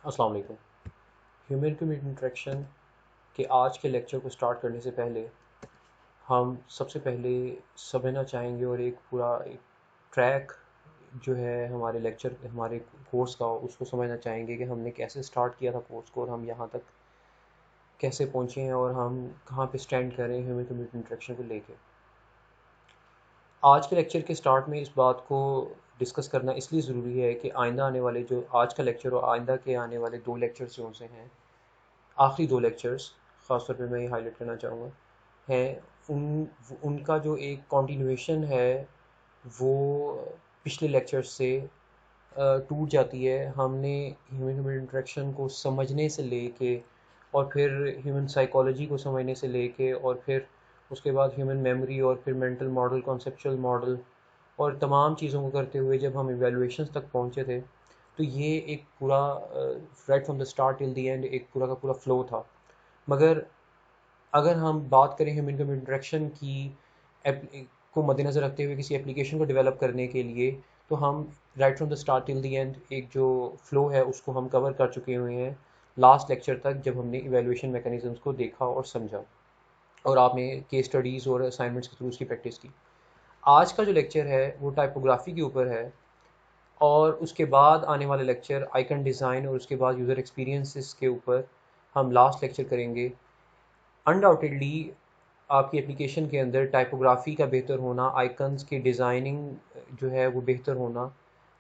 अस्सलाम वालेकुम। Human to human interaction के आज के लेक्चर को स्टार्ट करने से पहले हम सबसे पहले समझना चाहेंगे और एक पूरा एक ट्रैक जो है हमारे कोर्स का उसको समझना चाहेंगे कि हमने कैसे स्टार्ट किया था कोर्स को और हम यहाँ तक कैसे पहुँचे हैं और हम कहाँ पे स्टैंड कर रहे हैं ह्यूमन टू ह्यूमन इंटरेक्शन को लेके। आज के लेक्चर के स्टार्ट में इस बात को डिस्कस करना इसलिए ज़रूरी है कि आइंदा आने वाले जो आज का लेक्चर और आइंदा के आने वाले 2 लेक्चर्स जो से हैं, आखिरी 2 लेक्चर्स ख़ास तौर पे मैं ये हाइलाइट करना चाहूँगा, हैं उनका जो एक कंटिन्यूएशन है, वो पिछले लेक्चर्स से टूट जाती है। हमने ह्यूमन ह्यूमन इंटरेक्शन को समझने से लेके और फिर ह्यूमन साइकोलॉजी को समझने से लेके और फिर उसके बाद ह्यूमन मेमोरी और फिर मेंटल मॉडल, कॉन्सेप्चुअल मॉडल और तमाम चीज़ों को करते हुए जब हम इवैल्यूएशंस तक पहुँचे थे, तो ये एक पूरा right from the start till the end एक पूरा का पूरा फ़्लो था। मगर अगर हम बात करें ह्यूमन ह्यूमन इंटरेक्शन की को मद्देनज़र रखते हुए किसी एप्लीकेशन को डेवलप करने के लिए, तो हम right from the start till the end एक जो फ़्लो है उसको हम कवर कर चुके हुए हैं लास्ट लेक्चर तक, जब हमने इवैल्यूएशन मैकेनिज़म्स को देखा और समझा और आपने केस स्टडीज़ और असाइनमेंट्स के थ्रू उसकी प्रैक्टिस की। आज का जो लेक्चर है वो टाइपोग्राफी के ऊपर है और उसके बाद आने वाले लेक्चर आइकन डिज़ाइन और उसके बाद यूज़र एक्सपीरियंसेस के ऊपर हम लास्ट लेक्चर करेंगे। अनडाउटेडली आपकी एप्लीकेशन के अंदर टाइपोग्राफी का बेहतर होना, आइकन्स की डिज़ाइनिंग जो है वो बेहतर होना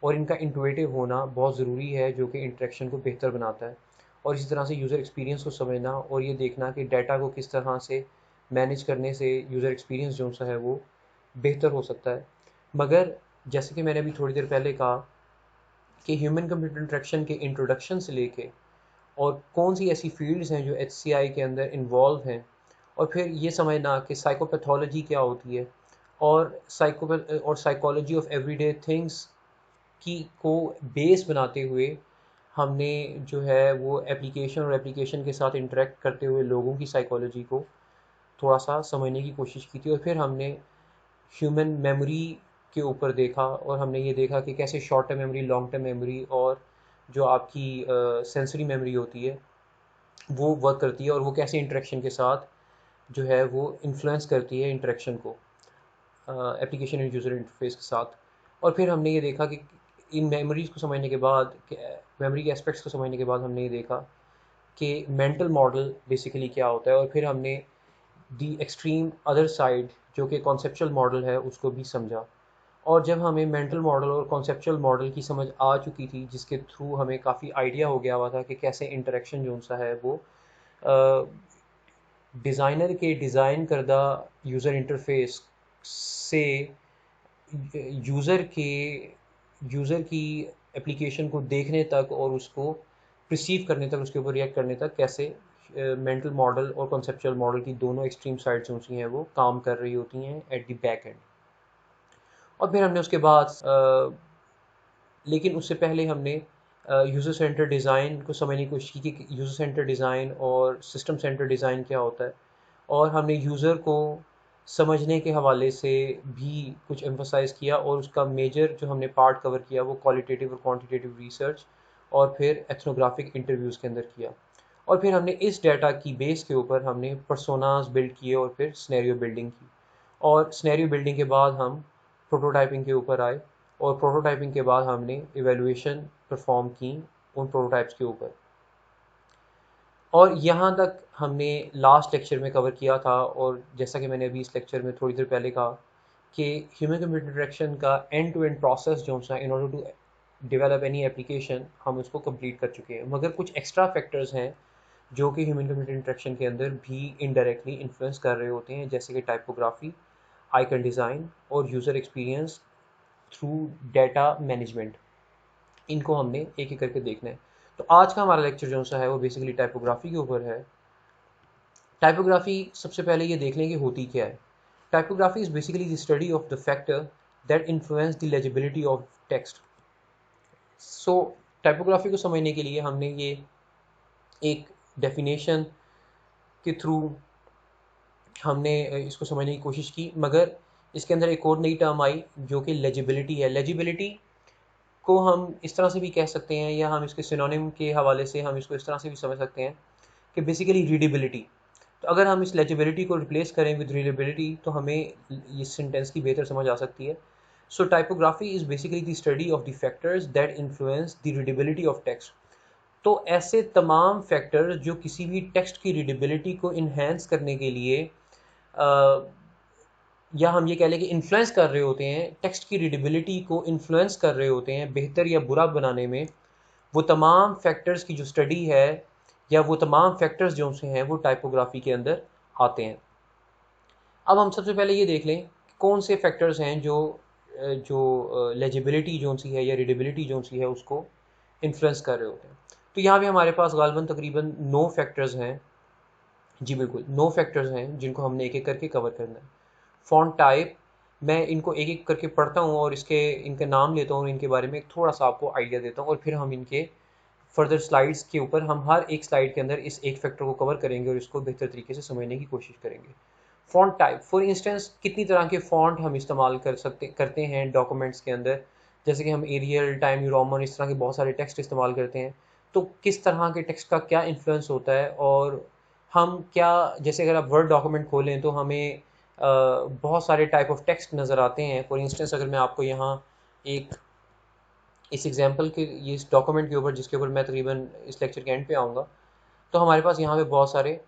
और इनका इंटुइटिव होना बहुत ज़रूरी है, जो कि इंटरेक्शन को बेहतर बनाता है। और इसी तरह से यूज़र एक्सपीरियंस को समझना और ये देखना कि डाटा को किस तरह से मैनेज करने से यूज़र एक्सपीरियंस जो सा है वो बेहतर हो सकता है। मगर जैसे कि मैंने अभी थोड़ी देर पहले कहा कि ह्यूमन कंप्यूटर इंटरेक्शन के इंट्रोडक्शन से लेके और कौन सी ऐसी फील्ड्स हैं जो एचसीआई के अंदर इन्वॉल्व हैं, और फिर ये समझना कि साइकोपैथोलॉजी क्या होती है और साइकोलॉजी ऑफ एवरीडे थिंग्स की को बेस बनाते हुए हमने जो है वो एप्लीकेशन और एप्लीकेशन के साथ इंटरेक्ट करते हुए लोगों की साइकोलॉजी को थोड़ा सा समझने की कोशिश की थी। और फिर हमने ह्यूमन मेमोरी के ऊपर देखा और हमने ये देखा कि कैसे short term memory, long term memory और जो आपकी सेंसरी मेमोरी होती है वो वर्क करती है और वो कैसे इंटरेक्शन के साथ जो है वो इन्फ्लुएंस करती है इंटरेक्शन को एप्लीकेशन एंड यूज़र इंटरफेस के साथ। और फिर हमने ये देखा कि इन मेमोरीज़ को समझने के बाद, मेमोरी के एस्पेक्ट्स को समझने के बाद हमने ये देखा कि मेंटल मॉडल बेसिकली क्या होता है, और फिर हमने दी एक्सट्रीम अदर साइड जो कि कॉन्सेप्चुअल मॉडल है उसको भी समझा। और जब हमें मेंटल मॉडल और कॉन्सेप्चुअल मॉडल की समझ आ चुकी थी, जिसके थ्रू हमें काफ़ी आइडिया हो गया हुआ था कि कैसे इंटरेक्शन जो सा है वो डिज़ाइनर के डिज़ाइन करदा यूज़र इंटरफेस से यूज़र के यूज़र की एप्लीकेशन को देखने तक और उसको परसीव करने तक, उसके ऊपर रिएक्ट करने तक कैसे मेंटल मॉडल और कॉन्सेप्चुअल मॉडल की दोनों एक्सट्रीम साइड्स होती हैं वो काम कर रही होती हैं एट द बैक एंड। और फिर हमने उसके बाद लेकिन उससे पहले हमने यूज़र सेंटर डिज़ाइन को समझने की कोशिश की कि यूज़र सेंटर डिज़ाइन और सिस्टम सेंटर डिज़ाइन क्या होता है, और हमने यूज़र को समझने के हवाले से भी कुछ एम्फसाइज़ किया और उसका मेजर जो हमने पार्ट कवर किया वो क्वालिटेटिव और क्वांटिटेटिव रिसर्च और फिर एथनोग्राफिक इंटरव्यूज़ के अंदर किया। और फिर हमने इस डाटा की बेस के ऊपर हमने पर्सोनास बिल्ड किए और फिर स्नैरियो बिल्डिंग की, और स्नैरियो बिल्डिंग के बाद हम प्रोटोटाइपिंग के ऊपर आए और प्रोटोटाइपिंग के बाद हमने इवैल्यूएशन परफॉर्म की उन प्रोटोटाइप्स के ऊपर। और यहाँ तक हमने लास्ट लेक्चर में कवर किया था, और जैसा कि मैंने अभी इस लेक्चर में थोड़ी देर पहले कहा कि ह्यूमन कंप्यूटर इंटरेक्शन का एंड टू एंड प्रोसेस जो सा in order to develop any application हम उसको कंप्लीट कर चुके हैं। मगर कुछ एक्स्ट्रा फैक्टर्स हैं जो कि ह्यूमन कंप्यूटर इंटरेक्शन के अंदर भी इनडायरेक्टली इन्फ्लुएंस कर रहे होते हैं, जैसे कि टाइपोग्राफी, आइकन डिज़ाइन और user experience through data management. इनको हमने एक एक करके देखना है। तो आज का हमारा लेक्चर जो सा है वो बेसिकली टाइपोग्राफी के ऊपर है। टाइपोग्राफी सबसे पहले ये देख लें कि होती क्या है। Typography is basically the study of the factor that influence the legibility of text. So typography को समझने के लिए हमने ये एक डेफिनेशन के थ्रू हमने इसको समझने की कोशिश की, मगर इसके अंदर एक और नई टर्म आई जो कि लेजिबिलिटी है। लेजिबिलिटी को हम इस तरह से भी कह सकते हैं, या हम इसके सिनोनिम के हवाले से हम इसको इस तरह से भी समझ सकते हैं कि बेसिकली रीडेबिलिटी। तो अगर हम इस लेजिबिलिटी को रिप्लेस करें विद रीडेबिलिटी तो हमें इस सेंटेंस की बेहतर समझ आ सकती है। So typography is basically the study of the factors that influence the readability of text. तो ऐसे तमाम फैक्टर्स जो किसी भी टेक्स्ट की रीडेबिलिटी को इन्हेंस करने के लिए या हम ये कह लें कि इन्फ्लुएंस कर रहे होते हैं, टेक्स्ट की रीडेबिलिटी को इन्फ्लुएंस कर रहे होते हैं बेहतर या बुरा बनाने में, वो तमाम फैक्टर्स की जो स्टडी है या वो तमाम फैक्टर्स जो से हैं वो टाइपोग्राफी के अंदर आते हैं। अब हम सबसे पहले ये देख लें कौन से फैक्टर्स हैं जो लेजिबिलिटी जो सी है या रीडेबिलिटी जो सी है उसको इन्फ्लुएंस कर रहे होते हैं। तो यहाँ पे हमारे पास गालबन तकरीबन 9 फैक्टर्स हैं। जी बिल्कुल, 9 फैक्टर्स हैं जिनको हमने एक एक करके कवर करना है। फ़ॉन्ट टाइप, मैं इनको एक एक करके पढ़ता हूँ और इनके नाम लेता हूँ और इनके बारे में थोड़ा सा आपको आइडिया देता हूँ, और फिर हम इनके फर्दर स्लाइड्स के ऊपर हम हर एक स्लाइड के अंदर इस एक फैक्टर को कवर करेंगे और इसको बेहतर तरीके से समझने की कोशिश करेंगे। फ़ॉन्ट टाइप, फॉर इंस्टेंस कितनी तरह के फ़ॉन्ट हम इस्तेमाल करते हैं डॉक्यूमेंट्स के अंदर, जैसे कि हम एरियल, टाइम न्यू रोमन, इस तरह के बहुत सारे टेक्स्ट इस्तेमाल करते हैं। तो किस तरह के टेक्स्ट का क्या इन्फ्लुएंस होता है, और हम क्या, जैसे अगर आप वर्ड डॉक्यूमेंट खोलें तो हमें बहुत सारे टाइप ऑफ टेक्स्ट नज़र आते हैं। फॉर इंस्टेंस अगर मैं आपको यहाँ एक इस एग्जांपल के ये इस डॉक्यूमेंट के ऊपर जिसके ऊपर मैं तकरीबन इस लेक्चर के एंड पे आऊँगा, तो हमारे पास यहाँ पे बहुत सारे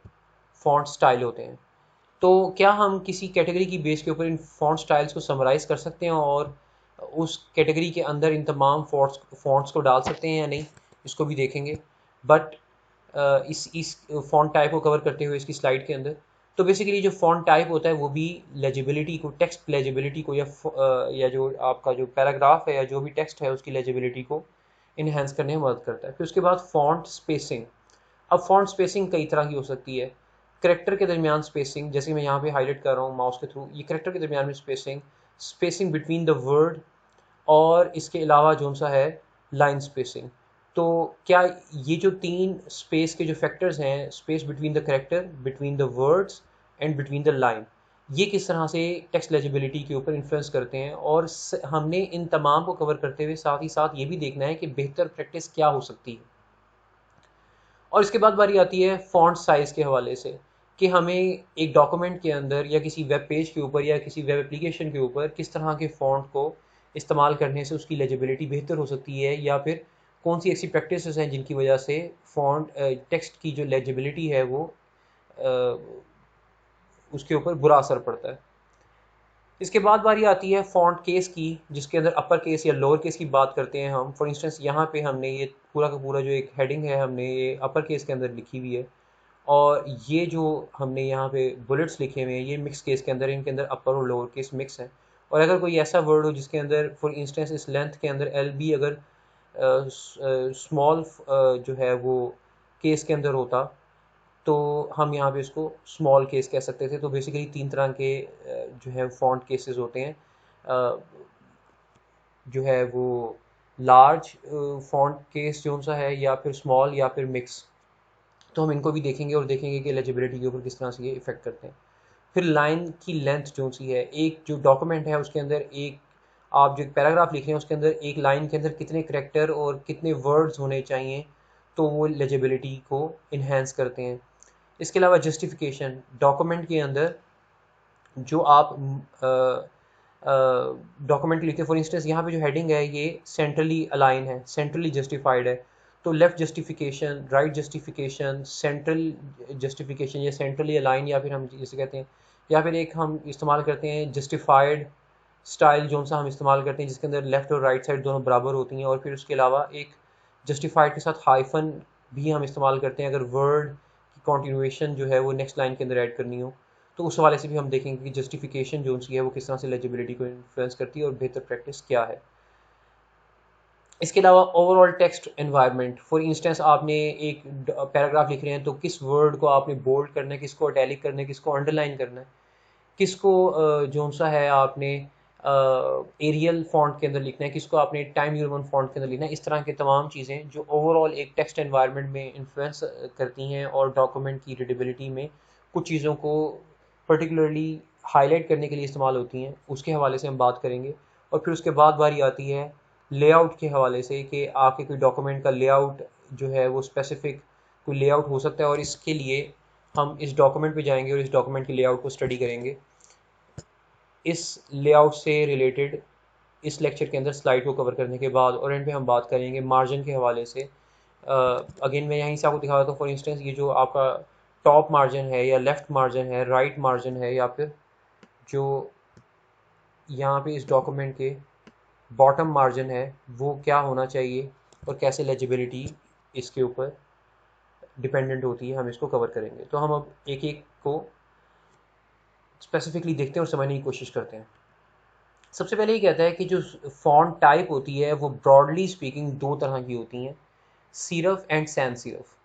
फ़ॉन्ट स्टाइल होते हैं। तो क्या हम किसी कैटेगरी की बेस के ऊपर इन फ़ॉन्ट स्टाइल्स को समराइज़ कर सकते हैं और उस कैटेगरी के अंदर इन तमाम फ़ॉन्ट्स को डाल सकते हैं या नहीं, इसको भी देखेंगे। बट इस फ़ॉन्ट टाइप को कवर करते हुए इसकी स्लाइड के अंदर, तो बेसिकली जो फ़ॉन्ट टाइप होता है वो भी लेजिबिलिटी को, टेक्स्ट लेजिबिलिटी को, या जो आपका जो पैराग्राफ है या जो भी टेक्स्ट है उसकी लेजिबिलिटी को इन्हेंस करने में मदद करता है। फिर उसके बाद फ़ॉन्ट स्पेसिंग। अब फ़ॉन्ट स्पेसिंग कई तरह की हो सकती है। करैक्टर के दरमियान स्पेसिंग, जैसे मैं यहाँ पे हाईलाइट कर रहा हूँ माउस के थ्रू, ये करैक्टर के दरमियान में spacing, spacing between the word, और इसके अलावा जो सा है लाइन स्पेसिंग। तो क्या ये जो 3 स्पेस के जो फैक्टर्स हैं, space between the character, between the words and between the line, ये किस तरह से टेक्स्ट लेजिबिलिटी के ऊपर इन्फ्लुएंस करते हैं, और हमने इन तमाम को कवर करते हुए साथ ही साथ ये भी देखना है कि बेहतर प्रैक्टिस क्या हो सकती है। और इसके बाद बारी आती है फ़ॉन्ट साइज़ के हवाले से, कि हमें एक डॉक्यूमेंट के अंदर या किसी वेब पेज के ऊपर या किसी वेब एप्लीकेशन के ऊपर किस तरह के फ़ॉन्ट को इस्तेमाल करने से उसकी लेजिबिलिटी बेहतर हो सकती है, या फिर कौन सी ऐसी प्रैक्टिसेस हैं जिनकी वजह से फ़ॉन्ट टेक्स्ट की जो लेजिबिलिटी है वो उसके ऊपर बुरा असर पड़ता है। इसके बाद बारी आती है फ़ॉन्ट केस की, जिसके अंदर अपर केस या लोअर केस की बात करते हैं हम। फॉर इंस्टेंस यहाँ पे हमने ये पूरा का पूरा जो एक हेडिंग है हमने ये अपर केस के अंदर लिखी हुई है, और ये जो हमने यहाँ पे बुलेट्स लिखे हुए हैं ये मिक्स केस के अंदर, इनके अंदर अपर और लोअर केस मिक्स है। और अगर कोई ऐसा वर्ड हो जिसके अंदर फॉर इंस्टेंस इस लेंथ के अंदर एल बी अगर स्मॉल जो है वो केस के अंदर होता, तो हम यहाँ पे इसको स्मॉल केस कह सकते थे। तो बेसिकली 3 तरह के जो है फ़ॉन्ट केसेस होते हैं, जो है वो लार्ज फ़ॉन्ट केस जो सा है, या फिर स्मॉल, या फिर मिक्स। तो हम इनको भी देखेंगे और देखेंगे कि लेजिबिलिटी के ऊपर किस तरह से ये इफ़ेक्ट करते हैं। फिर लाइन की लेंथ जो सी है, एक जो डॉक्यूमेंट है उसके अंदर एक आप जो पैराग्राफ लिख रहे हैं उसके अंदर एक लाइन के अंदर कितने करैक्टर और कितने वर्ड्स होने चाहिए, तो वो लेजिबिलिटी को इन्हेंस करते हैं। इसके अलावा जस्टिफिकेशन, डॉक्यूमेंट के अंदर जो आप डॉक्यूमेंट लिखते हैं, फॉर इंस्टेंस यहाँ पे जो हेडिंग है ये सेंट्रली अलाइन है, सेंट्रली जस्टिफाइड है। तो left justification, right justification, central justification, या सेंट्रली अलाइन, या फिर हम जिसे कहते हैं, या फिर एक हम इस्तेमाल करते हैं जस्टिफाइड स्टाइल जो सा हम इस्तेमाल करते हैं जिसके अंदर लेफ़्ट और राइट साइड दोनों बराबर होती हैं। और फिर उसके अलावा एक जस्टिफाइड के साथ हाइफन भी हम इस्तेमाल करते हैं अगर वर्ड की कॉन्टिन्यूएशन जो है वो नेक्स्ट लाइन के अंदर ऐड करनी हो। तो उस हवाले से भी हम देखेंगे कि जस्टिफिकेशन जो सी है वो किस तरह से लेजिबिलिटी को इन्फ्लुएंस करती है और बेहतर प्रैक्टिस क्या है। इसके अलावा overall text environment, for instance आपने एक पैराग्राफ लिख रहे हैं तो किस वर्ड को आपने बोल्ड करना है, किसको इटैलिक करना है, किसको अंडरलाइन करना है, किसको जो सा है आपने एरियल फ़ॉन्ट के अंदर लिखना है, किसको आपने टाइम न्यू रोमन फ़ॉन्ट के अंदर लिखना है। इस तरह के तमाम चीज़ें जो ओवरऑल एक टेक्स्ट एनवायरनमेंट में इन्फ्लुएंस करती हैं और डॉक्यूमेंट की रीडेबिलिटी में कुछ चीज़ों को पर्टिकुलरली हाईलाइट करने के लिए इस्तेमाल होती हैं, उसके हवाले से हम बात करेंगे। और फिर उसके बाद बारी आती है लेआउट के हवाले से कि आपके कोई डॉक्यूमेंट का लेआउट जो है वो स्पेसिफिक कोई लेआउट हो सकता है, और इसके लिए हम इस डॉक्यूमेंट पे जाएंगे और इस डॉक्यूमेंट के लेआउट को स्टडी करेंगे। इस लेआउट से रिलेटेड इस लेक्चर के अंदर स्लाइड को कवर करने के बाद और एंड पे हम बात करेंगे मार्जिन के हवाले से। अगेन मैं यहीं से आपको दिखा देता हूँ। फॉर इंस्टेंस ये जो आपका टॉप मार्जिन है या लेफ़्ट मार्जिन है, राइट मार्जिन है, या फिर जो यहाँ पे इस डॉक्यूमेंट के बॉटम मार्जिन है, वो क्या होना चाहिए और कैसे लेजिबिलिटी इसके ऊपर डिपेंडेंट होती है, हम इसको कवर करेंगे। तो हम अब एक एक को स्पेसिफिकली देखते हैं और समझने की कोशिश करते हैं। सबसे पहले ये कहता है कि जो फॉन्ट टाइप होती है वो ब्रॉडली स्पीकिंग दो तरह की होती हैं, serif and sans serif.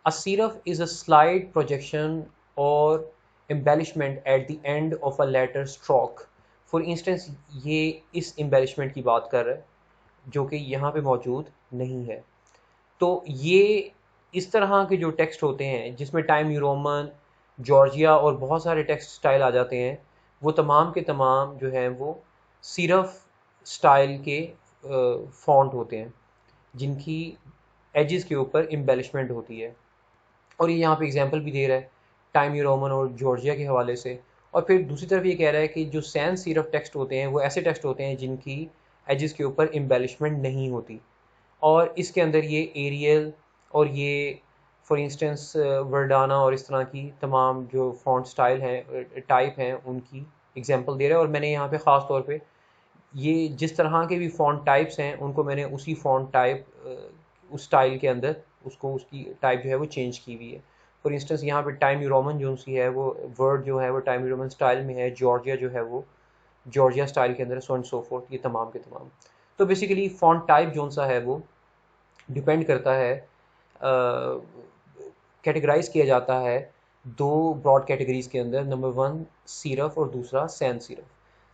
A serif is a slight projection or embellishment at the end of a letter stroke. For instance ये इस एम्बेलिशमेंट की बात कर रहा है जो कि यहाँ पे मौजूद नहीं है। तो ये इस तरह के जो टेक्स्ट होते हैं जिसमें टाइम न्यू रोमन, जॉर्जिया और बहुत सारे टेक्स्ट स्टाइल आ जाते हैं, वो तमाम के तमाम जो हैं वो सिर्फ स्टाइल के फॉन्ट होते हैं जिनकी एजेस के ऊपर एम्बेलिशमेंट होती है। और ये यहाँ पे एग्जांपल भी दे रहा है टाइम न्यू रोमन और जॉर्जिया के हवाले से। और फिर दूसरी तरफ ये कह रहा है कि जो सैन सिरफ टेक्स्ट होते हैं वो ऐसे टेक्स्ट होते हैं जिनकी एजेस के ऊपर एम्बेलिशमेंट नहीं होती, और इसके अंदर ये एरियल और ये फॉर इंस्टेंस वर्डाना और इस तरह की तमाम जो फॉन्ट स्टाइल हैं, टाइप हैं, उनकी एग्जांपल दे रहा है। और मैंने यहाँ पे ख़ास तौर पे ये जिस तरह के भी फॉन्ट टाइप्स हैं उनको मैंने उसी फॉन्ट टाइप उस स्टाइल के अंदर उसको उसकी टाइप जो है वो चेंज की हुई है। फॉर इंस्टेंस यहाँ पे टाइम न्यू रोमन जो सी है वो वर्ड जो है वो टाइम न्यू रोमन स्टाइल में है, जॉर्जिया जो है वो जॉर्जिया स्टाइल के अंदर, सो एंड सो फोर्थ, ये तमाम के तमाम। तो बेसिकली फॉन्ट टाइप जो सा है वो डिपेंड करता है, कैटेगराइज किया जाता है दो ब्रॉड कैटेगरीज के अंदर। नंबर वन सीरफ और दूसरा सैन सीरफ।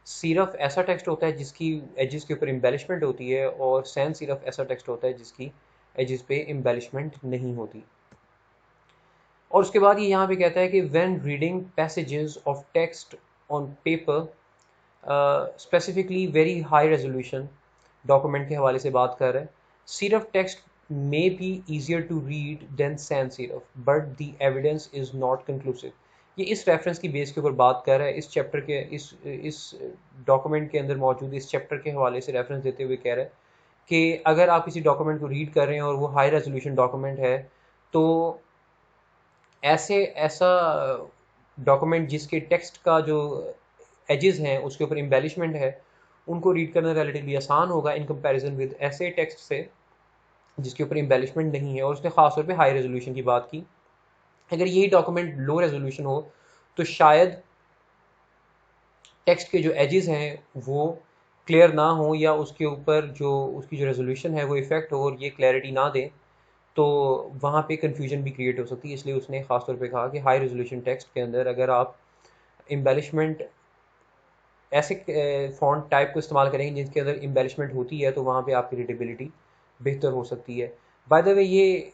सीरफ ऐसा टेक्स्ट होता है जिसकी एजेस के ऊपर एम्बेलिशमेंट होती है, और सैन सीरफ ऐसा टेक्स्ट होता है जिसकी एजेस पे एम्बेलिशमेंट नहीं होती। और उसके बाद ये यहाँ पे कहता है कि when reading passages of text on paper, specifically very high resolution document के हवाले से बात कर रहा है, सीरफ text may be easier to read than sans serif, but the evidence is not conclusive। ये इस रेफरेंस की बेस के ऊपर बात कर रहा है, इस चैप्टर के इस डॉक्यूमेंट के अंदर मौजूद इस चैप्टर के हवाले से रेफरेंस देते हुए कह रहा है कि अगर आप किसी डॉक्यूमेंट को रीड कर रहे हैं और वो हाई रेजोल्यूशन डॉक्यूमेंट है, तो ऐसा डॉक्यूमेंट जिसके टेक्स्ट का जो एजेस हैं उसके ऊपर एम्बेलिशमेंट है, उनको रीड करना रिलेटिवली आसान होगा इन कंपैरिजन विद ऐसे टेक्स्ट से जिसके ऊपर एम्बेलिशमेंट नहीं है। और उसने ख़ास तौर पे हाई रेजोल्यूशन की बात की। अगर यही डॉक्यूमेंट लो रेजोल्यूशन हो तो शायद टेक्स्ट के जो एजेस हैं वो क्लियर ना हो, या उसके ऊपर जो उसकी जो रेजोल्यूशन है वो इफ़ेक्ट हो और ये क्लैरिटी ना दे, तो वहाँ पे कन्फ्यूजन भी क्रिएट हो सकती है। इसलिए उसने ख़ास तौर पे कहा कि हाई रेजोल्यूशन टेक्स्ट के अंदर अगर आप एम्बेलिशमेंट ऐसे फॉन्ट टाइप को इस्तेमाल करेंगे जिनके अंदर एम्बेलिशमेंट होती है, तो वहाँ पे आपकी रीडेबिलिटी बेहतर हो सकती है। बाय द वे ये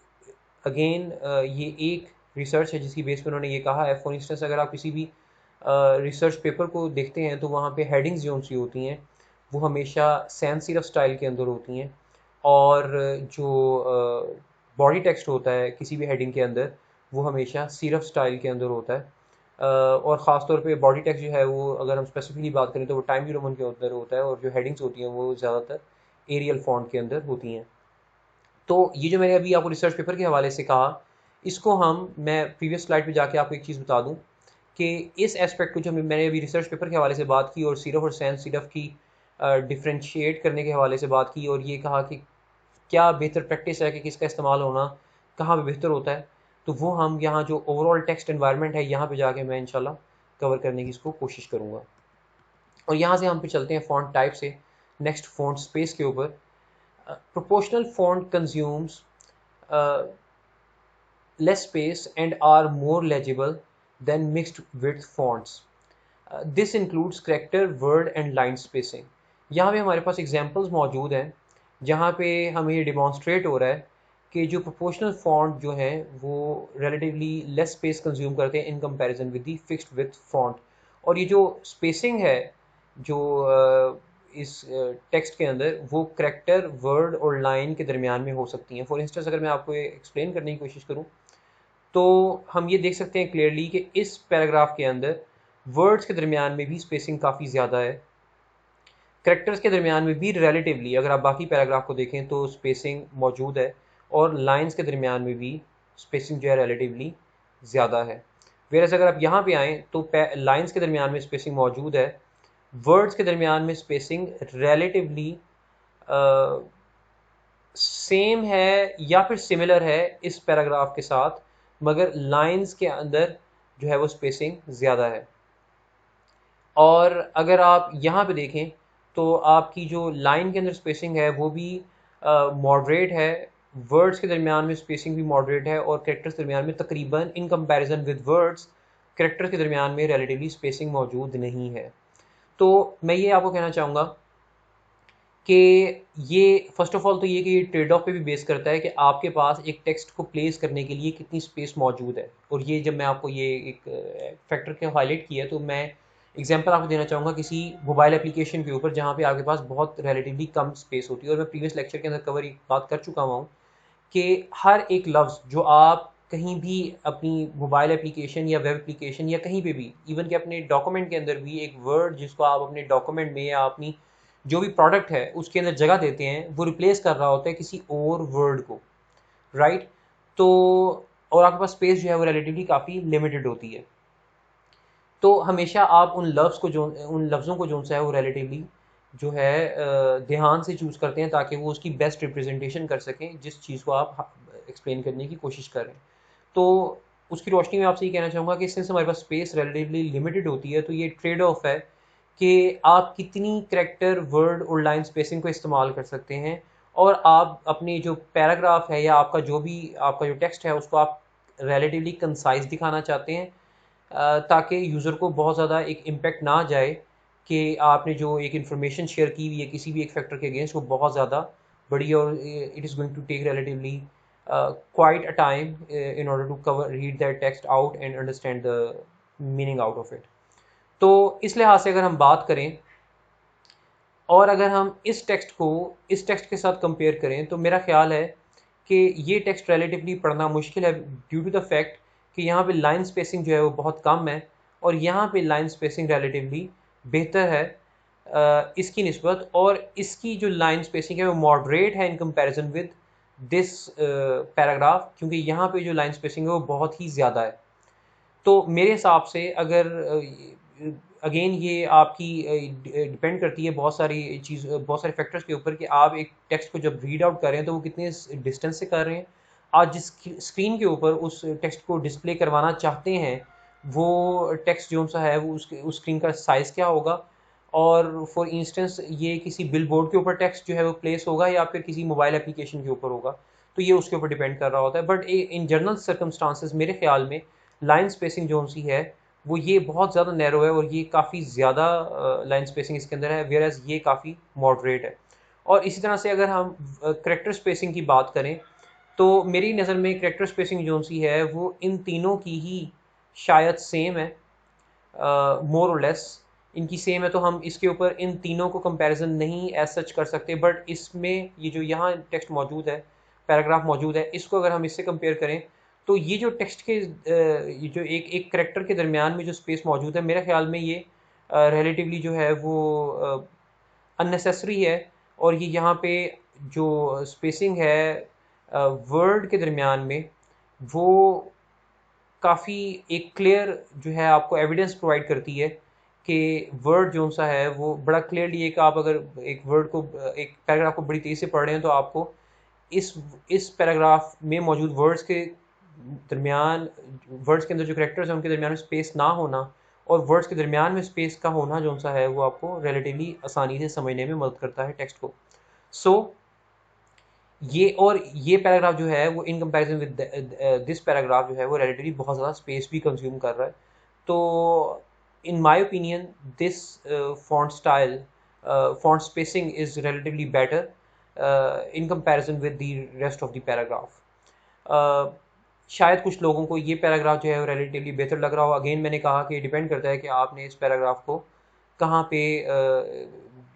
अगेन ये एक रिसर्च है जिसकी बेस पे उन्होंने ये कहा है। फॉर इंस्टेंस अगर आप किसी भी रिसर्च पेपर को देखते हैं तो वहाँ पे हेडिंग्स जो सी होती हैं वो हमेशा सैन सिरफ स्टाइल के अंदर होती हैं, और जो बॉडी टेक्स्ट होता है किसी भी हेडिंग के अंदर वो हमेशा सिरफ स्टाइल के अंदर होता है। और ख़ास तौर पे बॉडी टेक्स्ट जो है वो अगर हम स्पेसिफिकली बात करें तो वो टाइम न्यू रोमन के अंदर होता है, और जो हेडिंग्स होती हैं वो ज़्यादातर एरियल फॉन्ट के अंदर होती हैं। तो ये जो मैंने अभी आपको रिसर्च पेपर के हवाले से कहा, इसको मैं प्रीवियस स्लाइड पे जाके आपको एक चीज़ बता दूं कि इस एस्पेक्ट को जो मैंने अभी रिसर्च पेपर के हवाले से बात की और सिरफ और सैन सिरफ की डिफ्रेंशिएट करने के हवाले से बात की, और ये कहा कि क्या बेहतर प्रैक्टिस है कि किसका इस्तेमाल होना कहाँ पे बेहतर होता है, तो वो हम यहाँ जो ओवरऑल टेक्स्ट एनवायरनमेंट है यहाँ पे जाके मैं इंशाल्लाह कवर करने की इसको कोशिश करूँगा। और यहाँ से हम पे चलते हैं फॉन्ट टाइप से नेक्स्ट फॉन्ट स्पेस के ऊपर। proportional font consumes less space and are more legible than mixed width fonts. This includes character, word and line spacing। यहाँ पे हमारे पास एग्जांपल्स मौजूद हैं जहाँ पे हमें ये डिमॉन्स्ट्रेट हो रहा है कि जो प्रोपोर्शनल फॉन्ट जो हैं वो रिलेटिवली लेस स्पेस कंज्यूम करते हैं in comparison with the fixed with font. और ये जो स्पेसिंग है जो इस टेक्स्ट के अंदर वो करेक्टर वर्ड और लाइन के दरमियान में हो सकती हैं। फॉर इंस्टेंस अगर मैं आपको ये एक्सप्लेन करने की कोशिश करूँ तो हम ये देख सकते हैं क्लियरली कि इस पैराग्राफ के अंदर वर्ड्स के दरमियान में भी स्पेसिंग काफ़ी ज़्यादा है, करेक्टर्स के दरमियान में भी रिलेटिवली अगर आप बाकी पैराग्राफ को देखें तो स्पेसिंग मौजूद है, और लाइंस के दरमियान में भी स्पेसिंग जो है रिलेटिवली ज़्यादा है। वेरस अगर आप यहाँ पे आएँ तो लाइंस के दरमियान में स्पेसिंग मौजूद है, वर्ड्स के दरमियान में स्पेसिंग रिलेटिवली सेम है या फिर सिमिलर है इस पैराग्राफ के साथ, मगर लाइंस के अंदर जो है वो स्पेसिंग ज़्यादा है। और अगर आप यहाँ पे देखें तो आपकी जो लाइन के अंदर स्पेसिंग है वो भी मॉडरेट है, वर्ड्स के दरमियान में स्पेसिंग भी मॉडरेट है, और कैरेक्टर्स के दरमियान में तकरीबन in comparison with words characters के दरमियान में रिलेटिवली स्पेसिंग मौजूद नहीं है। तो मैं ये आपको कहना चाहूँगा कि ये फर्स्ट ऑफ ऑल तो ये कि ये ट्रेड ऑफ पे भी बेस करता है कि आपके पास एक टेक्स्ट को प्लेस करने के लिए कितनी स्पेस मौजूद है। और ये जब मैं आपको ये एक फैक्टर के हाईलाइट किया तो मैं एग्जांपल आपको देना चाहूँगा किसी मोबाइल एप्लीकेशन के ऊपर जहाँ पे आपके पास बहुत रिलेटिवली कम स्पेस होती है। और मैं प्रीवियस लेक्चर के अंदर कवर एक बात कर चुका हूँ कि हर एक लफ्ज़ जो आप कहीं भी अपनी मोबाइल एप्लीकेशन या वेब एप्लीकेशन या कहीं पे भी, इवन कि अपने डॉक्यूमेंट के अंदर भी, एक वर्ड जिसको आप अपने डॉक्यूमेंट में या अपनी जो भी प्रोडक्ट है उसके अंदर जगह देते हैं, वो रिप्लेस कर रहा होता है किसी और वर्ड को, राइट। तो और आपके पास स्पेस जो है वो रिलेटिवली काफ़ी लिमिटेड होती है। तो हमेशा आप उन लफ्ज़ों को जो सा है वो रिलेटिवली जो है ध्यान से चूज़ करते हैं ताकि वो उसकी बेस्ट रिप्रेजेंटेशन कर सकें जिस चीज़ को आप एक्सप्लेन करने की कोशिश कर रहे हैं। तो उसकी रोशनी में आपसे ये कहना चाहूँगा कि सिंस हमारे पास स्पेस रिलेटिवली लिमिटेड होती है तो ये ट्रेड ऑफ है कि आप कितनी करैक्टर वर्ड और लाइन स्पेसिंग को इस्तेमाल कर सकते हैं, और आप अपनी जो पैराग्राफ है या आपका जो टेक्स्ट है उसको आप रिलेटिवली कंसाइज दिखाना चाहते हैं, ताकि यूज़र को बहुत ज़्यादा एक इम्पेक्ट ना जाए कि आपने जो एक इन्फॉर्मेशन शेयर की हुई है किसी भी एक फैक्टर के अगेंस्ट वो बहुत ज़्यादा बड़ी, और it is going to take relatively quite a time in order to read that text out and understand the meaning out of it. तो इस लिहाज से अगर हम बात करें और अगर हम इस टेक्स्ट के साथ कंपेयर करें तो मेरा ख्याल है कि ये टेक्स्ट रिलेटिवली पढ़ना मुश्किल है ड्यू टू द फैक्ट कि यहाँ पे लाइन स्पेसिंग जो है वो बहुत कम है, और यहाँ पे लाइन स्पेसिंग रिलेटिवली बेहतर है इसकी निस्बत, और इसकी जो लाइन स्पेसिंग है वो मॉडरेट है in comparison with this paragraph, क्योंकि यहाँ पे जो लाइन स्पेसिंग है वो बहुत ही ज़्यादा है। तो मेरे हिसाब से अगर अगेन ये आपकी डिपेंड करती है बहुत सारे फैक्टर्स के ऊपर कि आप एक टेक्स्ट को जब रीड आउट कर रहे हैं तो वो कितने डिस्टेंस से कर रहे हैं, आप जिस स्क्रीन के ऊपर उस टेक्स्ट को डिस्प्ले करवाना चाहते हैं वो टेक्स्ट जो सा है वो उस स्क्रीन का साइज़ क्या होगा, और फॉर इंस्टेंस ये किसी बिल बोर्ड के ऊपर टेक्स्ट जो है वो प्लेस होगा या फिर किसी मोबाइल एप्लीकेशन के ऊपर होगा, तो ये उसके ऊपर डिपेंड कर रहा होता है। बट इन जनरल सर्कमस्टांसेस मेरे ख्याल में लाइन स्पेसिंग जो सी है वो ये बहुत ज़्यादा नैरो है, और ये काफ़ी ज़्यादा लाइन स्पेसिंग इसके अंदर है, वेयर एज ये काफ़ी मॉडरेट है। और इसी तरह से अगर हम करेक्टर स्पेसिंग की बात करें तो मेरी नज़र में करेक्टर स्पेसिंग जो सी है वो इन तीनों की ही शायद सेम है, मोर और लेस इनकी सेम है। तो हम इसके ऊपर इन तीनों को कंपैरिजन नहीं एज सच कर सकते, बट इसमें ये जो यहाँ टेक्स्ट मौजूद है, पैराग्राफ मौजूद है, इसको अगर हम इससे कंपेयर करें तो ये जो टेक्स्ट के ये जो एक करेक्टर के दरमियान में जो स्पेस मौजूद है मेरे ख्याल में ये रिलेटिवली जो है वो अननेसेसरी है, और ये यहाँ पे जो स्पेसिंग है वर्ड के दरमियान में वो काफ़ी एक क्लियर जो है आपको एविडेंस प्रोवाइड करती है कि वर्ड जो सा है वो बड़ा क्लियरली एक, आप अगर एक वर्ड को एक पैराग्राफ को बड़ी तेज़ी से पढ़ रहे हैं तो आपको इस पैराग्राफ में मौजूद वर्ड्स के दरमियान, वर्ड्स के अंदर जो कैरेक्टर्स हैं उनके दरमियान में स्पेस ना होना और वर्ड्स के दरमियान में स्पेस का होना जो सा है वो आपको रिलेटिवली आसानी से समझने में मदद करता है टेक्स्ट को। सो ये पैराग्राफ जो है वो in comparison with this paragraph जो है वो रिलेटिवली बहुत ज़्यादा स्पेस भी कंज्यूम कर रहा है। तो in my opinion this font spacing is relatively better in comparison with the rest of the paragraph। शायद कुछ लोगों को ये पैराग्राफ जो है रिलेटिवली बेहतर लग रहा हो। अगेन मैंने कहा कि डिपेंड करता है कि आपने इस पैराग्राफ को कहाँ पे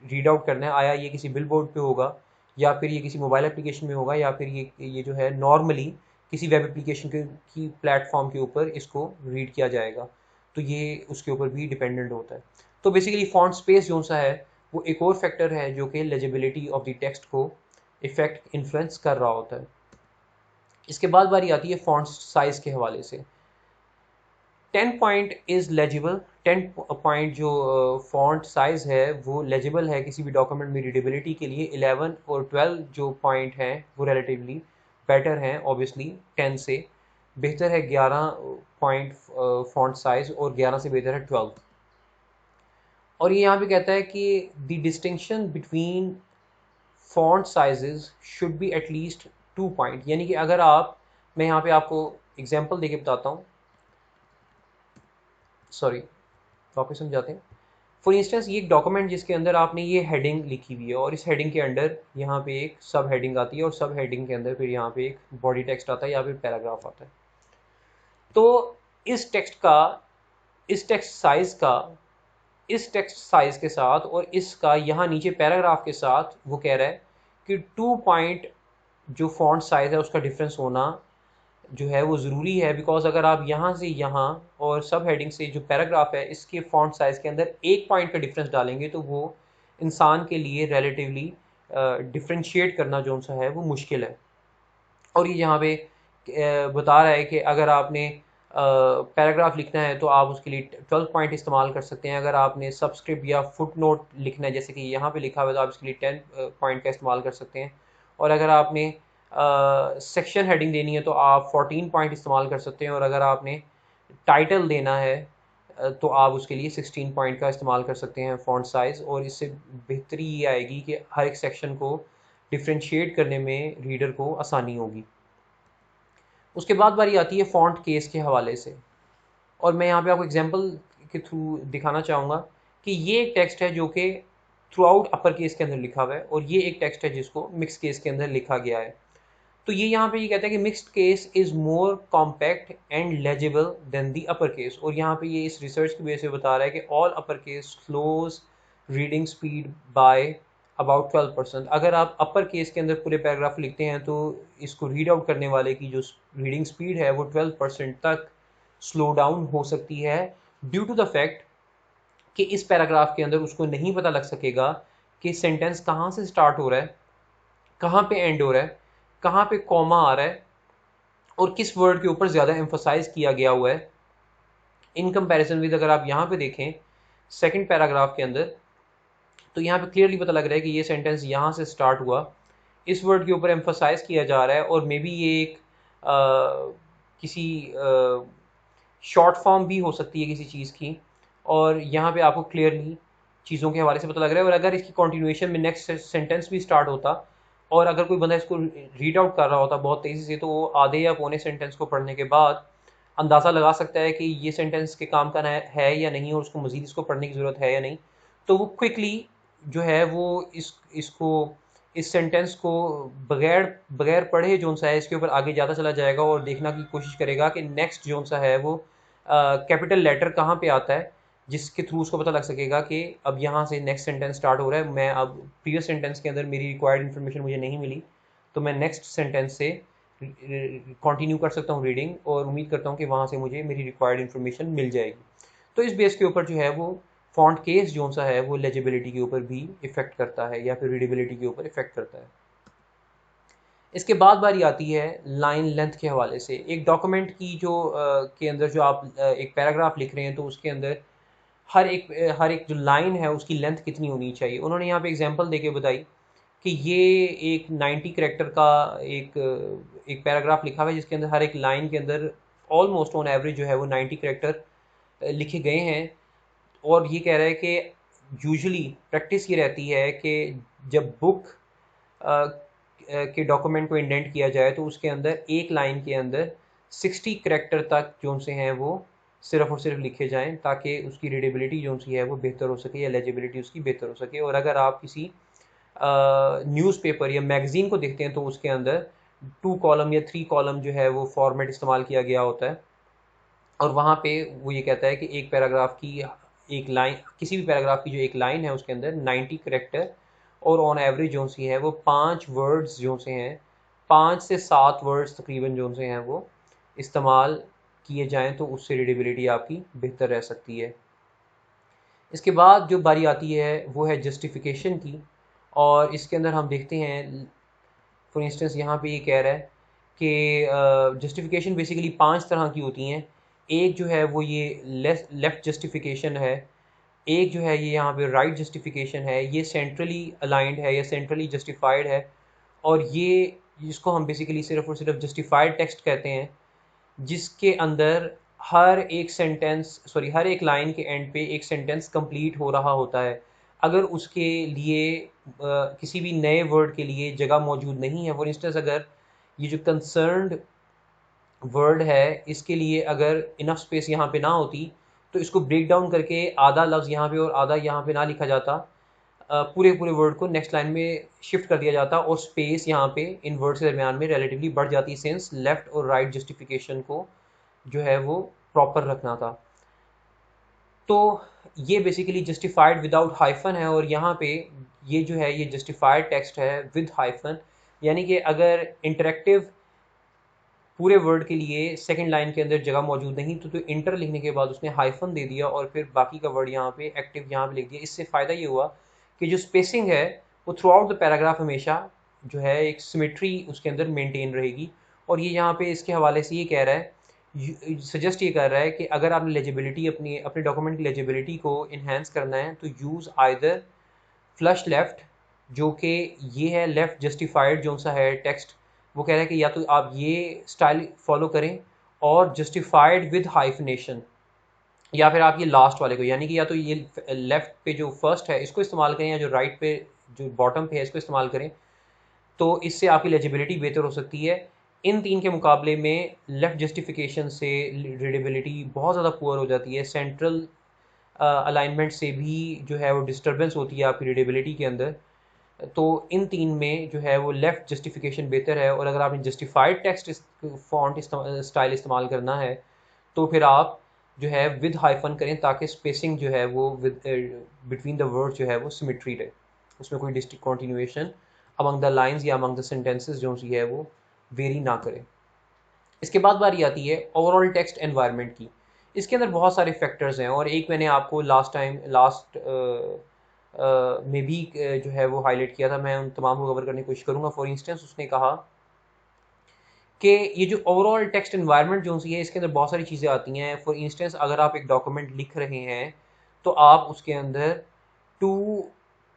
रीड आउट करना है, आया ये किसी बिल बोर्ड पे होगा या फिर ये किसी मोबाइल एप्लीकेशन में होगा या फिर ये जो है नॉर्मली किसी वेब एप्लीकेशन की प्लेटफॉर्म के ऊपर इसको रीड किया जाएगा, तो ये उसके ऊपर भी डिपेंडेंट होता है। तो बेसिकली फॉन्ट स्पेस जो सा है वो एक और फैक्टर है जो कि लेजिबिलिटी ऑफ द टेक्स्ट को इफेक्ट इन्फ्लुएंस कर रहा होता है। इसके बाद बारी आती है फॉन्ट साइज़ के हवाले से। 10 पॉइंट इज़ लेजिबल, 10 पॉइंट जो फॉन्ट साइज़ है वो लेजिबल है किसी भी डॉक्यूमेंट में रीडेबिलिटी के लिए। 11 और 12 जो पॉइंट हैं वो रिलेटिवली बेटर हैं, ऑब्वियसली 10 से बेहतर है 11 पॉइंट फॉन्ट साइज़ और 11 से बेहतर है 12। और ये यहाँ पे कहता है कि the distinction between font sizes should be at least 2 point, यानी कि अगर आप, मैं यहाँ पे आपको एग्जांपल देके बताता हूँ, सॉरी वापस समझाते हैं। फॉर इंस्टेंस ये एक डॉक्यूमेंट जिसके अंदर आपने ये हेडिंग लिखी हुई है और इस हेडिंग के अंडर यहाँ पे एक सब हेडिंग आती है और सब हेडिंग के अंदर फिर यहाँ पे एक बॉडी टेक्स्ट आता है या फिर पैराग्राफ आता है। तो इस टेक्स्ट का, इस टेक्स्ट साइज का, इस टेक्स्ट साइज के साथ और इसका यहाँ नीचे पैराग्राफ के साथ वो कह रहा है कि 2 पॉइंट जो फॉन्ट साइज है उसका डिफरेंस होना जो है वो ज़रूरी है, बिकॉज अगर आप यहाँ से यहाँ और सब हेडिंग से जो पैराग्राफ है इसके फॉन्ट साइज़ के अंदर 1 पॉइंट का डिफरेंस डालेंगे तो वो इंसान के लिए रिलेटिवली डिफ्रेंशिएट करना जो सा है वो मुश्किल है। और ये यहाँ पे बता रहा है कि अगर आपने पैराग्राफ लिखना है तो आप उसके लिए 12 पॉइंट इस्तेमाल कर सकते हैं। अगर आपने सबस्क्रिप्ट या फुट नोट लिखना है जैसे कि यहाँ पे लिखा हुआ है तो आप इसके लिए 10 पॉइंट का इस्तेमाल कर सकते हैं। और अगर आपने सेक्शन हेडिंग देनी है तो आप 14 पॉइंट इस्तेमाल कर सकते हैं। और अगर आपने टाइटल देना है तो आप उसके लिए 16 पॉइंट का इस्तेमाल कर सकते हैं फ़ॉन्ट साइज़। और इससे बेहतरी ये आएगी कि हर एक सेक्शन को डिफ्रेंशिएट करने में रीडर को आसानी होगी। उसके बाद बारी आती है फ़ॉन्ट केस के हवाले से, और मैं यहाँ पे आपको एग्जांपल के थ्रू दिखाना चाहूँगा कि ये एक टेक्स्ट है जो कि थ्रू आउट अपर केस के अंदर लिखा हुआ है और ये एक टेक्स्ट है जिसको मिक्स केस के अंदर लिखा गया है। तो ये यहाँ पे ये कहता है कि mixed case is more compact and legible than the upper case. और यहाँ पे ये इस रिसर्च की वजह से बता रहा है कि all upper case slows reading speed by about 12%। अगर आप अपर केस के अंदर पूरे पैराग्राफ लिखते हैं तो इसको रीड आउट करने वाले की जो रीडिंग स्पीड है वो 12% तक स्लो डाउन हो सकती है, ड्यू टू द फैक्ट कि इस पैराग्राफ के अंदर उसको नहीं पता लग सकेगा कि सेंटेंस कहाँ से स्टार्ट हो रहा है, कहाँ पे एंड हो रहा है, कहाँ पे कॉमा आ रहा है और किस वर्ड के ऊपर ज़्यादा एम्फोसाइज किया गया हुआ है इन कंपैरिजन विद। अगर आप यहाँ पे देखें सेकंड पैराग्राफ के अंदर तो यहाँ पे क्लियरली पता लग रहा है कि ये सेंटेंस यहाँ से स्टार्ट हुआ, इस वर्ड के ऊपर एम्फोसाइज किया जा रहा है और मे बी ये एक किसी शॉर्ट फॉर्म भी हो सकती है किसी चीज़ की। और यहाँ पे आपको क्लियरली चीज़ों के हवाले से पता लग रहा है। और अगर इसकी कॉन्टिन्यूएशन में नेक्स्ट सेंटेंस भी स्टार्ट होता और अगर कोई बंदा इसको रीड आउट कर रहा होता बहुत तेज़ी से तो वो आधे या पौने सेंटेंस को पढ़ने के बाद अंदाज़ा लगा सकता है कि ये सेंटेंस के काम का है या नहीं और उसको मज़ीद इसको पढ़ने की ज़रूरत है या नहीं। तो वो क्विकली जो है वो इस सेंटेंस को बगैर बगैर पढ़े जो सा है इसके ऊपर आगे ज़्यादा चला जाएगा और देखना की कोशिश करेगा कि नेक्स्ट जो सा है वो कैपिटल लेटर कहाँ पे आता है, जिसके थ्रू उसको पता लग सकेगा कि अब यहाँ से नेक्स्ट सेंटेंस स्टार्ट हो रहा है। मैं अब प्रीवियस सेंटेंस के अंदर मेरी रिक्वायर्ड इन्फॉर्मेशन मुझे नहीं मिली तो मैं नेक्स्ट सेंटेंस से कंटिन्यू कर सकता हूँ रीडिंग और उम्मीद करता हूँ कि वहाँ से मुझे मेरी रिक्वायर्ड इन्फॉर्मेशन मिल जाएगी। तो इस बेस के ऊपर जो है वो फ़ॉन्ट केस जो सा है वो लेजिबिलिटी के ऊपर भी इफ़ेक्ट करता है या फिर रीडेबिलिटी के ऊपर इफ़ेक्ट करता है। इसके बाद बारी आती है लाइन लेंथ के हवाले से। एक डॉक्यूमेंट की जो के अंदर जो आप एक पैराग्राफ लिख रहे हैं तो उसके अंदर हर एक जो लाइन है उसकी लेंथ कितनी होनी चाहिए। उन्होंने यहाँ पे एग्जांपल देके बताई कि ये एक 90 कैरेक्टर का एक पैराग्राफ लिखा हुआ है जिसके अंदर हर एक लाइन के अंदर ऑलमोस्ट ऑन एवरेज जो है वो 90 कैरेक्टर लिखे गए हैं। और ये कह रहा है कि यूजुअली प्रैक्टिस ये रहती है कि जब बुक के डॉक्यूमेंट को इंडेंट किया जाए तो उसके अंदर एक लाइन के अंदर 60 कैरेक्टर तक जो से हैं वो सिर्फ और सिर्फ लिखे जाएं ताकि उसकी रीडेबिलिटी जो सी है वो बेहतर हो सके या लेजिबिलिटी उसकी बेहतर हो सके। और अगर आप किसी न्यूज़पेपर या मैगज़ीन को देखते हैं तो उसके अंदर 2 कॉलम या 3 कॉलम जो है वो फॉर्मेट इस्तेमाल किया गया होता है और वहाँ पे वो ये कहता है कि एक पैराग्राफ की एक लाइन, किसी भी पैराग्राफ की जो एक लाइन है उसके अंदर 90 करेक्टर और ऑन एवरेज जो सी है वो 5 वर्ड्स जो से हैं, 5 से 7 वर्ड्स तकरीबन जो से हैं वो इस्तेमाल किए जाएं तो उससे रीडेबिलिटी आपकी बेहतर रह सकती है। इसके बाद जो बारी आती है वो है जस्टिफिकेशन की, और इसके अंदर हम देखते हैं फॉर इंस्टेंस यहाँ पे ये कह रहा है कि जस्टिफिकेशन बेसिकली 5 तरह की होती हैं। एक जो है वो ये लेफ़्ट जस्टिफिकेशन है, एक जो है ये यहाँ पे राइट जस्टिफिकेशन है, ये सेंट्रली अलाइंड है या सेंट्रली जस्टिफाइड है, और ये जिसको हम बेसिकली सिर्फ और सिर्फ जस्टिफाइड टेक्स्ट कहते हैं, जिसके अंदर हर एक लाइन के एंड पे एक सेंटेंस कंप्लीट हो रहा होता है। अगर उसके लिए किसी भी नए वर्ड के लिए जगह मौजूद नहीं है, फॉर इंस्टेंस अगर ये जो कंसर्न्ड वर्ड है इसके लिए अगर इनफ स्पेस यहाँ पे ना होती तो इसको ब्रेक डाउन करके आधा लफ्ज़ यहाँ पे और आधा यहाँ पे ना लिखा जाता, पूरे पूरे वर्ड को नेक्स्ट लाइन में शिफ्ट कर दिया जाता और स्पेस यहाँ पे इन वर्ड्स के दरमियान में रिलेटिवली बढ़ जाती, सिंस लेफ़्ट और राइट जस्टिफिकेशन को जो है वो प्रॉपर रखना था। तो ये बेसिकली जस्टिफाइड विदाउट हाइफन है, और यहाँ पे ये जो है ये जस्टिफाइड टेक्स्ट है विद हाइफन, यानी कि अगर इंटरेक्टिव पूरे वर्ड के लिए सेकंड लाइन के अंदर जगह मौजूद नहीं तो इंटर लिखने के बाद उसने हाइफन दे दिया और फिर बाकी का वर्ड यहाँ पे एक्टिव यहाँ पे लिख दिया। इससे फ़ायदा ये हुआ कि जो स्पेसिंग है वो थ्रू आउट द पैराग्राफ हमेशा जो है एक सिमेट्री उसके अंदर मेंटेन रहेगी। और ये यहाँ पे इसके हवाले से ये कह रहा है, सजेस्ट ये कर रहा है कि अगर आपने लेजिबिलिटी अपने डॉक्यूमेंट की लेजिबिलिटी को इन्हेंस करना है तो यूज़ आइदर फ्लश लेफ़्ट, जो कि ये है लेफ़्ट जस्टिफाइड जो सा है टेक्स्ट, वो कह रहा है कि या तो आप ये स्टाइल फॉलो करें, और जस्टिफाइड विद हाइफनेशन, या फिर आप ये लास्ट वाले को, यानी कि या तो ये लेफ़्ट पे जो फर्स्ट है इसको इस्तेमाल करें या जो राइट पे जो बॉटम पे है इसको इस्तेमाल करें, तो इससे आपकी लेजिबिलिटी बेहतर हो सकती है। इन तीन के मुकाबले में लेफ़्ट जस्टिफिकेशन से रीडेबिलिटी बहुत ज़्यादा पुअर हो जाती है, सेंट्रल अलाइनमेंट से भी जो है वो डिस्टर्बेंस होती है आपकी रीडेबिलिटी के अंदर। तो इन तीन में जो है वो लेफ़्ट जस्टिफिकेशन बेहतर है, और अगर आपने जस्टिफाइड टेक्स्ट फॉन्ट स्टाइल इस्तेमाल करना है तो फिर आप जो है विद हाइफन करें ताकि स्पेसिंग जो है वो विद बिटवीन द वर्ड जो है वो सिमेट्री रहे, उसमें कोई distinct continuation among the lines या अमंग द सेंटेंसेस जो सी है वो वेरी ना करे। इसके बाद बारी आती है ओवरऑल टेक्स्ट एनवायरनमेंट की। इसके अंदर बहुत सारे फैक्टर्स हैं, और एक मैंने आपको लास्ट में भी जो है वो हाईलाइट किया था, मैं उन तमाम को कवर करने की कोशिश करूँगा। फॉर इंस्टेंस उसने कहा कि ये जो ओवरऑल टेक्स्ट एनवायरनमेंट जो सी है इसके अंदर बहुत सारी चीज़ें आती हैं। फॉर इंस्टेंस अगर आप एक डॉक्यूमेंट लिख रहे हैं तो आप उसके अंदर 2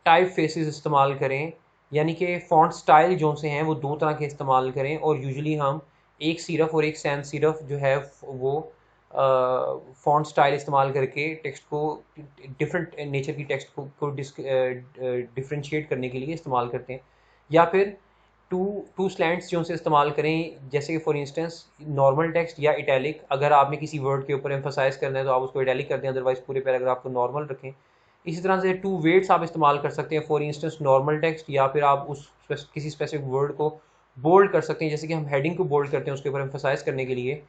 टाइप फेसेस इस्तेमाल करें, यानी कि फ़ॉन्ट स्टाइल जो से हैं वो 2 तरह के इस्तेमाल करें, और यूजुअली हम एक सिरफ और एक सैंस सिरफ जो है वो फ़ॉन्ट स्टाइल इस्तेमाल करके टेक्स्ट को डिफरेंट नेचर की टेक्स्ट को डिफ्रेंशिएट करने के लिए इस्तेमाल करते हैं, या फिर टू स्लैंट्स जो से इस्तेमाल करें, जैसे कि फॉर इंस्टेंस नॉर्मल टेक्स्ट या इटैलिक। अगर आपने किसी वर्ड के ऊपर एम्फसाइज करना है तो आप उसको इटैलिक कर दें, अदरवाइज पूरे पैराग्राफ को नॉर्मल रखें। इसी तरह से 2 वेट्स आप इस्तेमाल कर सकते हैं, फॉर इंस्टेंस नॉर्मल टेक्स्ट, या फिर आप उस किसी स्पेसिफिक वर्ड को बोल्ड कर सकते हैं, जैसे कि हम हेडिंग को बोल्ड करते हैं उसके ऊपर एम्फसाइज करने के लिए,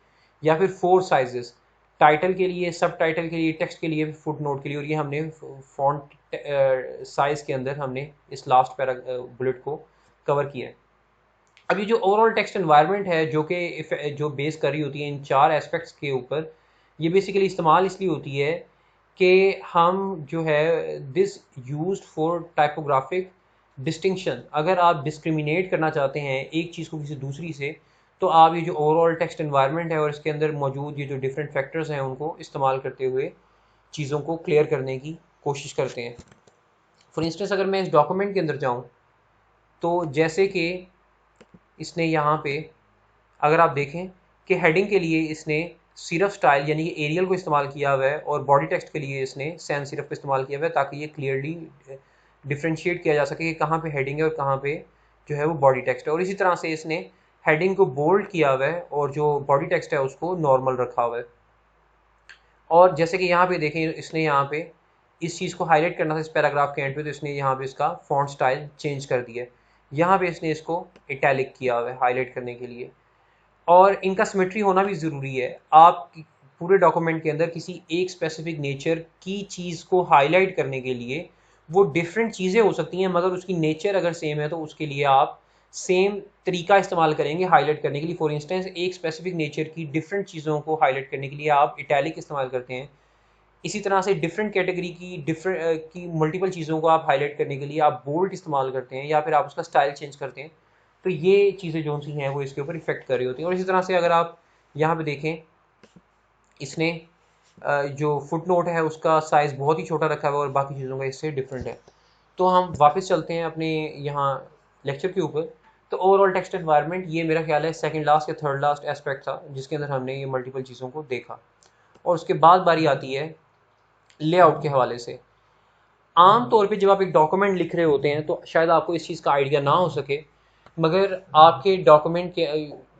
या फिर 4 साइजेस, टाइटल के लिए, सब टाइटल के लिए, टेक्स्ट के लिए, फुट नोट के लिए, और ये हमने फॉन्ट साइज़ के अंदर हमने इस लास्ट बुलेट को कवर किया है। अब ये जो ओवरऑल टेक्स्ट एनवायरनमेंट है जो बेस कर रही होती है इन 4 एस्पेक्ट्स के ऊपर, ये बेसिकली इस्तेमाल इसलिए होती है कि हम जो है this used for typographic distinction. अगर आप डिस्क्रिमिनेट करना चाहते हैं एक चीज़ को किसी दूसरी से, तो आप ये जो ओवरऑल टेक्स्ट एनवायरनमेंट है और इसके अंदर मौजूद ये जो डिफरेंट फैक्टर्स हैं उनको इस्तेमाल करते हुए चीज़ों को क्लियर करने की कोशिश करते हैं। फॉर इंस्टेंस अगर मैं इस डॉक्यूमेंट के अंदर जाऊँ तो जैसे कि इसने यहाँ पे अगर आप देखें कि हेडिंग के लिए इसने सिरफ स्टाइल यानी कि एरियल को इस्तेमाल किया हुआ है, और बॉडी टेक्स्ट के लिए इसने सैंस सिरफ को इस्तेमाल किया हुआ है, ताकि ये क्लियरली डिफ्रेंशिएट किया जा सके कि कहाँ पे हेडिंग है और कहाँ पे जो है वो बॉडी टेक्स्ट है। और इसी तरह से इसने हेडिंग को बोल्ड किया हुआ है और जो बॉडी टेक्स्ट है उसको नॉर्मल रखा हुआ है। और जैसे कि यहाँ पे देखें इसने यहाँ पे इस चीज़ को हाईलाइट करना था इस पैराग्राफ के एंड पे, तो इसने यहाँ पे इसका फॉन्ट स्टाइल चेंज कर दिया है। यहाँ पे इसने इसको इटैलिक किया हुआ है हाईलाइट करने के लिए, और इनका सिमेट्री होना भी ज़रूरी है। आप पूरे डॉक्यूमेंट के अंदर किसी एक स्पेसिफिक नेचर की चीज़ को हाईलाइट करने के लिए वो डिफरेंट चीज़ें हो सकती हैं, मगर उसकी नेचर अगर सेम है तो उसके लिए आप सेम तरीका इस्तेमाल करेंगे हाईलाइट करने के लिए। फॉर इंस्टेंस एक स्पेसिफिक नेचर की डिफरेंट चीज़ों को हाईलाइट करने के लिए आप इटैलिक इस्तेमाल करते हैं। इसी तरह से डिफरेंट कैटेगरी की की मल्टीपल चीज़ों को आप हाईलाइट करने के लिए आप बोल्ड इस्तेमाल करते हैं, या फिर आप उसका स्टाइल चेंज करते हैं। तो ये चीज़ें जो सी हैं वो इसके ऊपर इफेक्ट कर रही होती हैं। और इसी तरह से अगर आप यहाँ पे देखें, इसने जो फुट नोट है उसका साइज़ बहुत ही छोटा रखा हुआ है और बाकी चीज़ों का इससे डिफरेंट है। तो हम वापस चलते हैं अपने यहाँ लेक्चर के ऊपर। तो ओवरऑल टेक्स्ट एनवायरनमेंट ये मेरा ख्याल है सेकंड लास्ट या थर्ड लास्ट एस्पेक्ट था जिसके अंदर हमने ये मल्टीपल चीज़ों को देखा। और उसके बाद बारी आती है लेआउट के हवाले से। आम तौर पे जब आप एक डॉक्यूमेंट लिख रहे होते हैं तो शायद आपको इस चीज़ का आइडिया ना हो सके, मगर आपके डॉक्यूमेंट के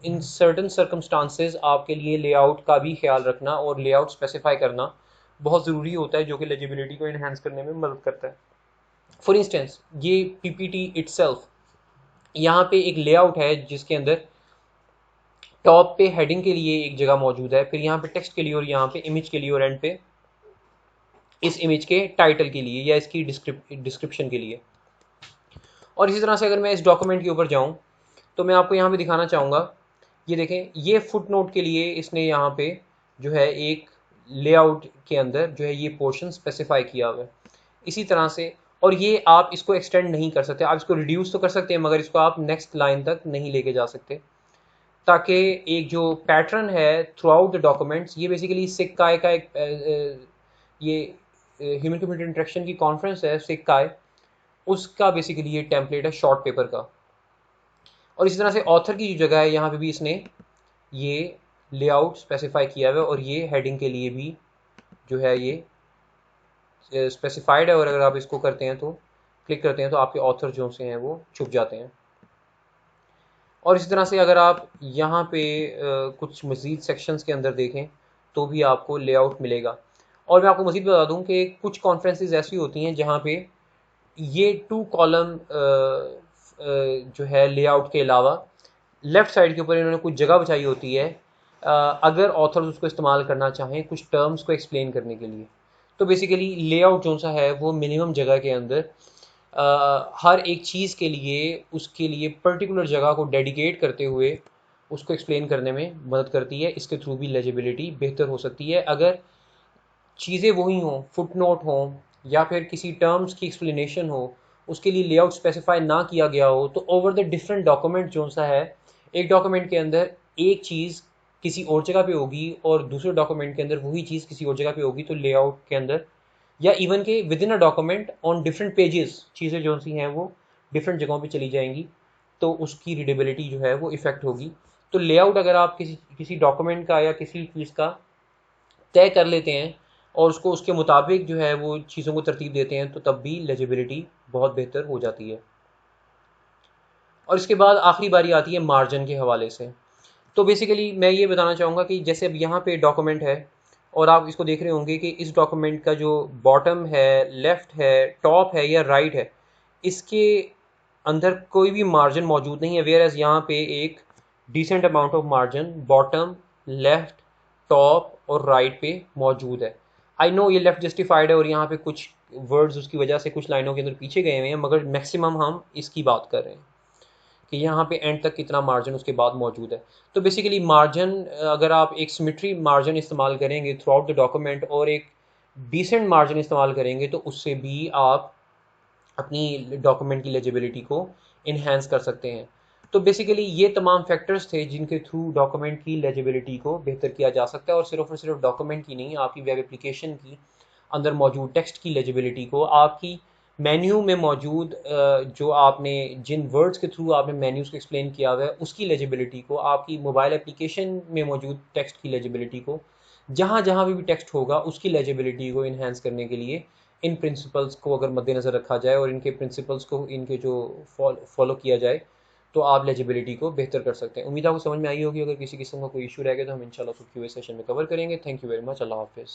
इन सर्टन सर्कमस्टांसेस आपके लिए लेआउट का भी ख्याल रखना और लेआउट स्पेसिफाई करना बहुत ज़रूरी होता है, जो कि लेजिबिलिटी को इन्हांस करने में मदद करता है। फॉर इंस्टेंस ये पीपीटी इटसेल्फ, यहाँ पे एक लेआउट है जिसके अंदर टॉप पे हेडिंग के लिए एक जगह मौजूद है, फिर यहाँ पे टेक्स्ट के लिए और यहाँ पे इमेज के लिए और एंड पे इस इमेज के टाइटल के लिए या इसकी डिस्क्रिप्शन के लिए। और इसी तरह से अगर मैं इस डॉक्यूमेंट के ऊपर जाऊँ तो मैं आपको यहाँ पे दिखाना चाहूँगा, ये देखें, ये फुट नोट के लिए इसने यहाँ पे जो है एक लेआउट के अंदर जो है ये पोर्शन स्पेसिफाई किया हुआ है इसी तरह से। और ये आप इसको एक्सटेंड नहीं कर सकते, आप इसको रिड्यूस तो कर सकते हैं मगर इसको आप नेक्स्ट लाइन तक नहीं लेके जा सकते, ताकि एक जो पैटर्न है थ्रू आउट द डॉक्यूमेंट्स, ये बेसिकली सिक्काई का एक ये ह्यूमन कंप्यूटर इंटरेक्शन की कॉन्फ्रेंस है सिक्काई, उसका बेसिकली ये टेम्पलेट है शॉर्ट पेपर का। और इसी तरह से ऑथर की जो जगह है यहाँ पे भी इसने ये लेआउट स्पेसिफाई किया हुआ है और ये हेडिंग के लिए भी जो है ये स्पेसिफाइड है। और अगर आप इसको करते हैं तो क्लिक करते हैं तो आपके ऑथर जो से हैं वो छुप जाते हैं। और इसी तरह से अगर आप यहाँ पे कुछ मज़ीद सेक्शंस के अंदर देखें तो भी आपको लेआउट मिलेगा। और मैं आपको मज़ीद बता दूँ कि कुछ कॉन्फ्रेंसेस ऐसी होती हैं जहाँ पे ये 2 कॉलम जो है लेआउट के अलावा लेफ़्ट साइड के ऊपर इन्होंने कुछ जगह बचाई होती है अगर ऑथर्स उसको इस्तेमाल करना चाहें कुछ टर्म्स को एक्सप्लेन करने के लिए। तो बेसिकली लेआउट जो सा है वो मिनिमम जगह के अंदर हर एक चीज़ के लिए उसके लिए पर्टिकुलर जगह को डेडिकेट करते हुए उसको एक्सप्लेन करने में मदद करती है। इसके थ्रू भी लेजिबिलिटी बेहतर हो सकती है। अगर चीज़ें वही हों, फुट नोट हों या फिर किसी टर्म्स की एक्सप्लेनेशन हो, उसके लिए लेआउट स्पेसिफाई ना किया गया हो, तो ओवर द डिफरेंट डॉक्यूमेंट जो सा है, एक डॉक्यूमेंट के अंदर एक चीज़ किसी और जगह पे होगी और दूसरे डॉक्यूमेंट के अंदर वही चीज़ किसी और जगह पे होगी, तो लेआउट के अंदर या इवन के with in a document on different pages चीज़ें जो सी हैं वो डिफरेंट जगहों पे चली जाएंगी, तो उसकी रीडेबिलिटी जो है वो इफ़ेक्ट होगी। तो लेआउट अगर आप किसी किसी डॉक्यूमेंट का या किसी चीज़ का तय कर लेते हैं और उसको उसके मुताबिक जो है वो चीज़ों को तरतीब देते हैं, तो तब भी लेजिबिलिटी बहुत बेहतर हो जाती है। और इसके बाद आखिरी बारी आती है मार्जिन के हवाले से। तो बेसिकली मैं ये बताना चाहूँगा कि जैसे अब यहाँ पे डॉक्यूमेंट है और आप इसको देख रहे होंगे कि इस डॉक्यूमेंट का जो बॉटम है, लेफ़्ट है, टॉप है या राइट है, इसके अंदर कोई भी मार्जिन मौजूद नहीं है। वेयर एज़ यहाँ पे एक decent amount of margin bottom, left, top और राइट पे मौजूद है। आई नो ये लेफ़्ट जस्टिफाइड है और यहाँ पे कुछ वर्ड्स उसकी वजह से कुछ लाइनों के अंदर पीछे गए हुए हैं, मगर मैक्सिमम हम इसकी बात कर रहे हैं कि यहाँ पे एंड तक कितना मार्जिन उसके बाद मौजूद है। तो बेसिकली मार्जिन, अगर आप एक सिमेट्री मार्जिन इस्तेमाल करेंगे थ्रू आउट द डॉक्यूमेंट और एक डिसेंट मार्जिन इस्तेमाल करेंगे, तो उससे भी आप अपनी डॉक्यूमेंट की लेजिबिलिटी को इन्हेंस कर सकते हैं। तो बेसिकली ये तमाम फैक्टर्स थे जिनके थ्रू डॉक्यूमेंट की लेजिबिलिटी को बेहतर किया जा सकता है। और सिर्फ डॉक्यूमेंट की नहीं, आपकी वेब एप्लीकेशन की अंदर मौजूद टेक्स्ट की लेजिबिलिटी को, आपकी मेन्यू में मौजूद जो आपने जिन वर्ड्स के थ्रू आपने मेन्यूज़ को एक्सप्लेन किया हुआ है उसकी लेजिबिलिटी को, आपकी मोबाइल एप्लीकेशन में मौजूद टेक्स्ट की लेजिबिलिटी को, जहाँ जहाँ भी टेक्स्ट होगा उसकी लेजिबिलिटी को इन्हेंस करने के लिए इन प्रिंसिपल्स को अगर मद्देनज़र रखा जाए और इनके प्रिंसिपल्स को इनके जो फॉलो किया जाए, तो आप लेजिबिलिटी को बेहतर कर सकते हैं। उम्मीद आपको समझ में आई होगी। अगर किसी किस्म का कोई इशू रहेगा तो हम इंशाल्लाह उसको क्यूए सेशन में कवर करेंगे। Thank you very much. अल्लाह हाफिज़।